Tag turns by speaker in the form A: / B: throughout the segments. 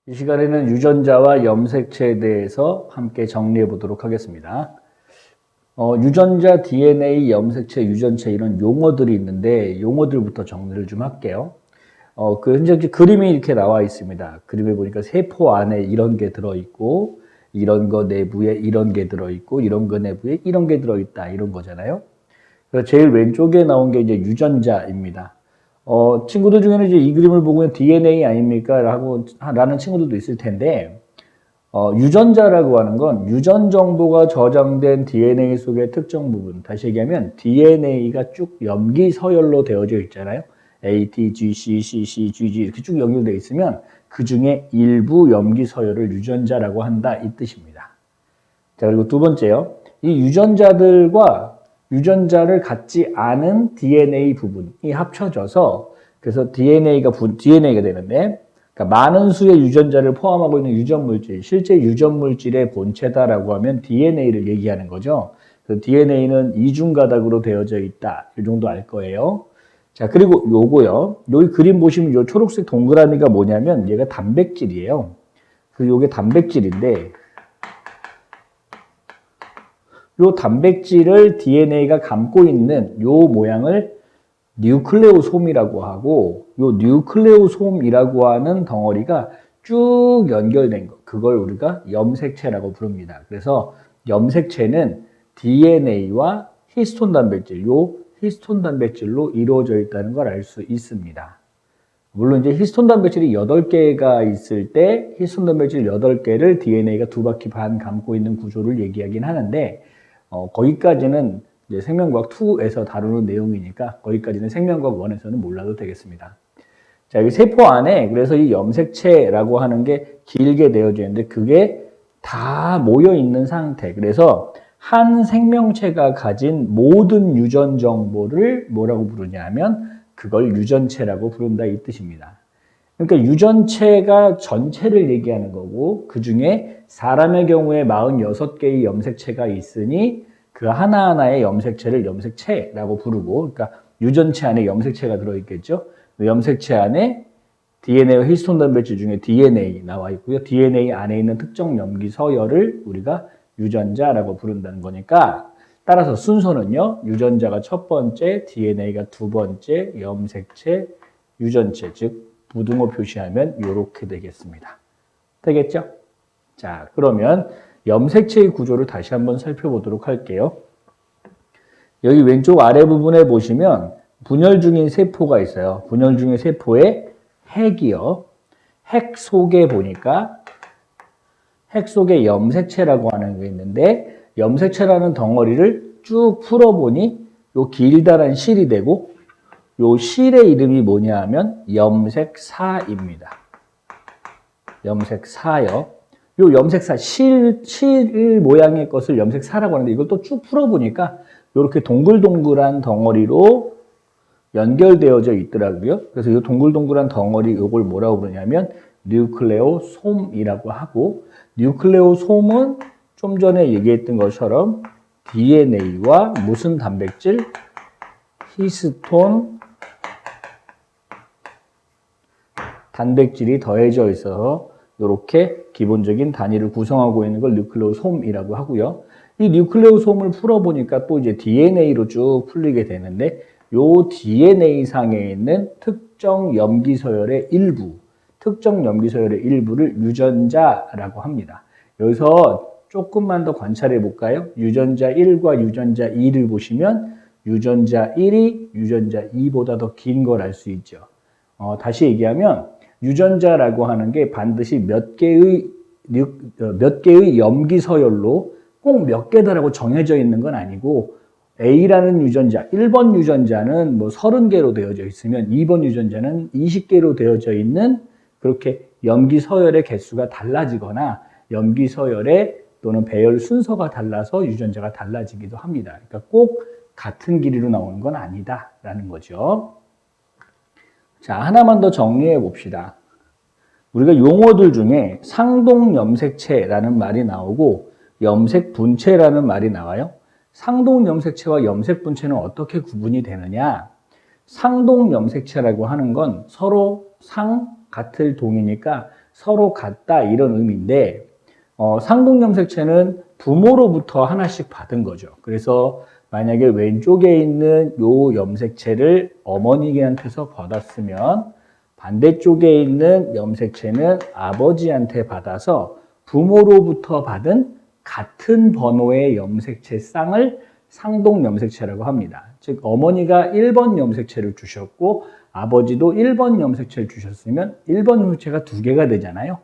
A: 이 시간에는 유전자와 염색체에 대해서 함께 정리해 보도록 하겠습니다. 유전자, DNA, 염색체, 유전체 이런 용어들이 있는데 용어들부터 정리를 좀 할게요. 현재 그림이 이렇게 나와 있습니다. 그림에 보니까 세포 안에 이런 게 들어있고 이런 거 내부에 이런 게 들어있고 이런 거 내부에 이런 게 들어있다 이런 거잖아요. 그래서 제일 왼쪽에 나온 게 이제 유전자입니다. 친구들 중에는 이제 이 그림을 보고 DNA 아닙니까? 라는 친구들도 있을 텐데, 유전자라고 하는 건 유전 정보가 저장된 DNA 속의 특정 부분, 다시 얘기하면 DNA가 쭉 염기 서열로 되어져 있잖아요. A, T, G, C, C, C, G, G 이렇게 쭉 연결되어 있으면 그 중에 일부 염기 서열을 유전자라고 한다 이 뜻입니다. 자, 그리고 두 번째요. 이 유전자들과 유전자를 갖지 않은 DNA 부분이 합쳐져서 그래서 DNA가 되는데, 그러니까 많은 수의 유전자를 포함하고 있는 유전물질, 실제 유전물질의 본체다라고 하면 DNA를 얘기하는 거죠. 그래서 DNA는 이중가닥으로 되어져 있다. 이 정도 알 거예요. 자, 그리고 요거요. 여기 그림 보시면 요 초록색 동그라미가 뭐냐면 얘가 단백질이에요. 그리고 요게 단백질인데 요 단백질을 DNA가 감고 있는 요 모양을 뉴클레오솜이라고 하고, 요 뉴클레오솜이라고 하는 덩어리가 쭉 연결된 거, 그걸 우리가 염색체라고 부릅니다. 그래서 염색체는 DNA와 히스톤 단백질, 요 히스톤 단백질로 이루어져 있다는 걸 알 수 있습니다. 물론 이제 히스톤 단백질이 8개가 있을 때 히스톤 단백질 8개를 DNA가 2바퀴 반 감고 있는 구조를 얘기하긴 하는데, 거기까지는 이제 생명과학 2에서 다루는 내용이니까 거기까지는 생명과학 1에서는 몰라도 되겠습니다. 자, 여기 세포 안에 그래서 이 염색체라고 하는 게 길게 되어져 있는데 그게 다 모여 있는 상태. 그래서 한 생명체가 가진 모든 유전 정보를 뭐라고 부르냐면 그걸 유전체라고 부른다 이 뜻입니다. 그러니까 유전체가 전체를 얘기하는 거고 그 중에 사람의 경우에 46개의 염색체가 있으니 그 하나하나의 염색체를 염색체라고 부르고, 그러니까 유전체 안에 염색체가 들어있겠죠. 염색체 안에 DNA와 히스톤 단백질 중에 DNA 나와 있고요. DNA 안에 있는 특정 염기 서열을 우리가 유전자라고 부른다는 거니까 따라서 순서는요. 유전자가 첫 번째, DNA가 두 번째, 염색체, 유전체, 즉 부등호 표시하면 이렇게 되겠습니다. 되겠죠? 자, 그러면 염색체의 구조를 다시 한번 살펴보도록 할게요. 여기 왼쪽 아래 부분에 보시면 분열 중인 세포가 있어요. 분열 중인 세포의 핵이요. 핵 속에 보니까 핵 속에 염색체라고 하는 게 있는데 염색체라는 덩어리를 쭉 풀어보니 요 길다란 실이 되고 요 실의 이름이 뭐냐 하면 염색사입니다. 염색사요. 요 염색사, 실 모양의 것을 염색사라고 하는데 이걸 또 쭉 풀어보니까 이렇게 동글동글한 덩어리로 연결되어져 있더라고요. 그래서 이 동글동글한 덩어리 이걸 뭐라고 부르냐면 뉴클레오솜이라고 하고, 뉴클레오솜은 좀 전에 얘기했던 것처럼 DNA와 무슨 단백질? 히스톤 단백질이 더해져 있어서 이렇게 기본적인 단위를 구성하고 있는 걸 뉴클레오솜이라고 하고요. 이 뉴클레오솜을 풀어보니까 또 이제 DNA로 쭉 풀리게 되는데 요 DNA 상에 있는 특정 염기 서열의 일부를 유전자라고 합니다. 여기서 조금만 더 관찰해 볼까요? 유전자 1과 유전자 2를 보시면 유전자 1이 유전자 2보다 더 긴 걸 알 수 있죠. 다시 얘기하면 유전자라고 하는 게 반드시 몇 개의 염기 서열로 꼭 몇 개다라고 정해져 있는 건 아니고 A라는 유전자, 1번 유전자는 뭐 30개로 되어져 있으면 2번 유전자는 20개로 되어져 있는 그렇게 염기 서열의 개수가 달라지거나 염기 서열의 또는 배열 순서가 달라서 유전자가 달라지기도 합니다. 그러니까 꼭 같은 길이로 나오는 건 아니다라는 거죠. 자, 하나만 더 정리해 봅시다. 우리가 용어들 중에 상동염색체라는 말이 나오고 염색분체라는 말이 나와요. 상동염색체와 염색분체는 어떻게 구분이 되느냐? 상동염색체라고 하는 건 서로 상 같을 동이니까 서로 같다 이런 의미인데 상동염색체는 부모로부터 하나씩 받은 거죠. 그래서 만약에 왼쪽에 있는 요 염색체를 어머니한테서 받았으면 반대쪽에 있는 염색체는 아버지한테 받아서 부모로부터 받은 같은 번호의 염색체 쌍을 상동염색체라고 합니다. 즉 어머니가 1번 염색체를 주셨고 아버지도 1번 염색체를 주셨으면 1번 염색체가 2개가 되잖아요.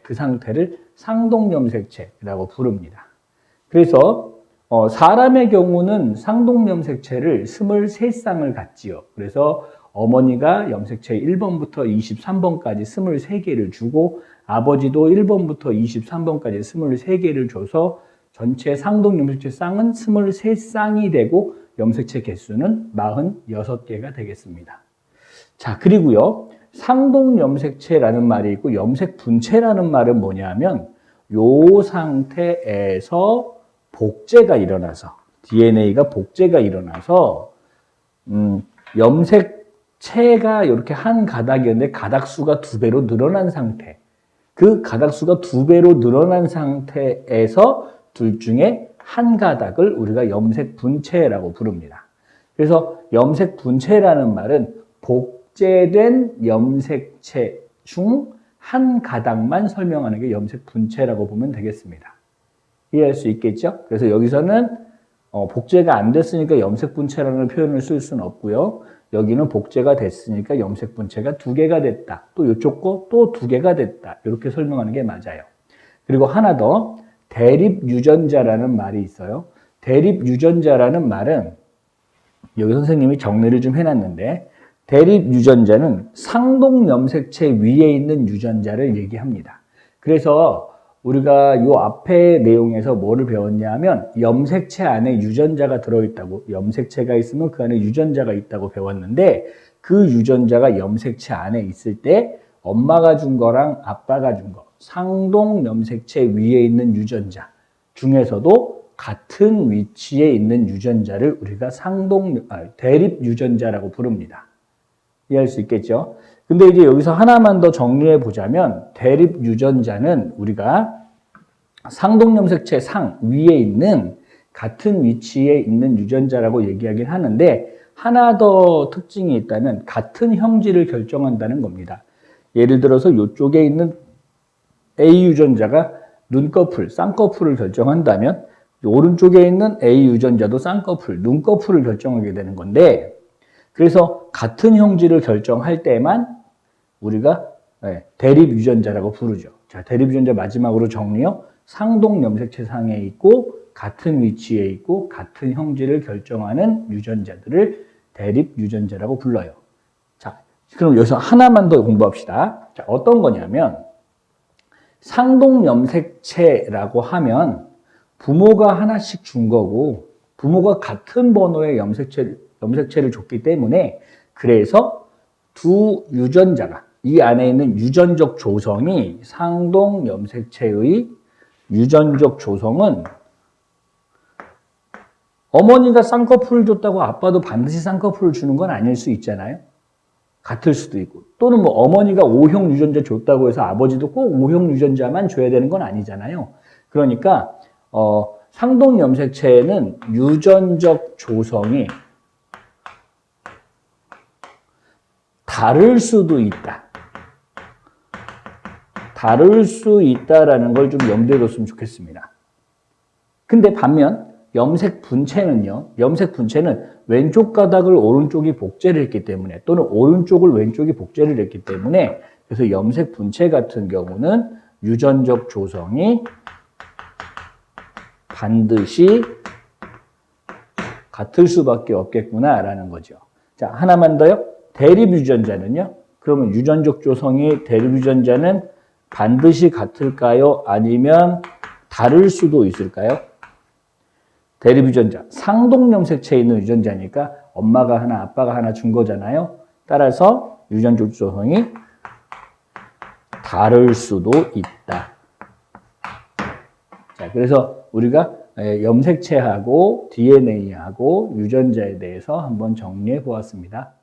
A: 그 상태를 상동염색체라고 부릅니다. 그래서 사람의 경우는 상동염색체를 23쌍을 갖지요. 그래서 어머니가 염색체 1번부터 23번까지 23개를 주고 아버지도 1번부터 23번까지 23개를 줘서 전체 상동염색체 쌍은 23쌍이 되고 염색체 개수는 46개가 되겠습니다. 자, 그리고요. 상동염색체라는 말이 있고 염색분체라는 말은 뭐냐면 요 상태에서 복제가 일어나서 DNA가 복제가 일어나서 염색체가 이렇게 한 가닥이었는데 가닥수가 2배로 늘어난 상태. 그 가닥수가 2배로 늘어난 상태에서 둘 중에 한 가닥을 우리가 염색분체라고 부릅니다. 그래서 염색분체라는 말은 복제된 염색체 중 한 가닥만 설명하는 게 염색분체라고 보면 되겠습니다. 이해할 수 있겠죠? 그래서 여기서는 복제가 안 됐으니까 염색분체라는 표현을 쓸 수는 없고요. 여기는 복제가 됐으니까 염색분체가 2개가 됐다. 또 이쪽 거 또 2개가 됐다. 이렇게 설명하는 게 맞아요. 그리고 하나 더 대립유전자라는 말이 있어요. 대립유전자라는 말은 여기 선생님이 정리를 좀 해놨는데 대립유전자는 상동염색체 위에 있는 유전자를 얘기합니다. 그래서 우리가 요 앞에 내용에서 뭐를 배웠냐면 염색체 안에 유전자가 들어있다고 염색체가 있으면 그 안에 유전자가 있다고 배웠는데 그 유전자가 염색체 안에 있을 때 엄마가 준 거랑 아빠가 준 거 상동염색체 위에 있는 유전자 중에서도 같은 위치에 있는 유전자를 우리가 대립유전자라고 부릅니다. 이해할 수 있겠죠? 근데 이제 여기서 하나만 더 정리해 보자면 대립유전자는 우리가 상동염색체 상 위에 있는 같은 위치에 있는 유전자라고 얘기하긴 하는데 하나 더 특징이 있다면 같은 형질을 결정한다는 겁니다. 예를 들어서 이쪽에 있는 A 유전자가 눈꺼풀, 쌍꺼풀을 결정한다면 오른쪽에 있는 A 유전자도 쌍꺼풀, 눈꺼풀을 결정하게 되는 건데 그래서 같은 형질을 결정할 때만 우리가 대립유전자라고 부르죠. 자, 대립유전자 마지막으로 정리요. 상동염색체 상에 있고 같은 위치에 있고 같은 형질을 결정하는 유전자들을 대립유전자라고 불러요. 자, 그럼 여기서 하나만 더 공부합시다. 자, 어떤 거냐면 상동염색체라고 하면 부모가 하나씩 준 거고 부모가 같은 번호의 염색체를 줬기 때문에 그래서 두 유전자가 이 안에 있는 유전적 조성이 상동염색체의 유전적 조성은 어머니가 쌍꺼풀을 줬다고 아빠도 반드시 쌍꺼풀을 주는 건 아닐 수 있잖아요. 같을 수도 있고 또는 뭐 어머니가 O형 유전자 줬다고 해서 아버지도 꼭 O형 유전자만 줘야 되는 건 아니잖아요. 그러니까 상동염색체는 유전적 조성이 다를 수도 있다. 다를 수 있다라는 걸 좀 염두에 뒀으면 좋겠습니다. 근데 반면 염색분체는요. 염색분체는 왼쪽 가닥을 오른쪽이 복제를 했기 때문에 또는 오른쪽을 왼쪽이 복제를 했기 때문에 그래서 염색분체 같은 경우는 유전적 조성이 반드시 같을 수밖에 없겠구나라는 거죠. 자, 하나만 더요. 대립유전자는요. 그러면 유전적 조성이 대립유전자는 반드시 같을까요? 아니면 다를 수도 있을까요? 대립유전자, 상동염색체에 있는 유전자니까 엄마가 하나, 아빠가 하나 준 거잖아요. 따라서 유전적 조성이 다를 수도 있다. 자, 그래서 우리가 염색체하고 DNA하고 유전자에 대해서 한번 정리해 보았습니다.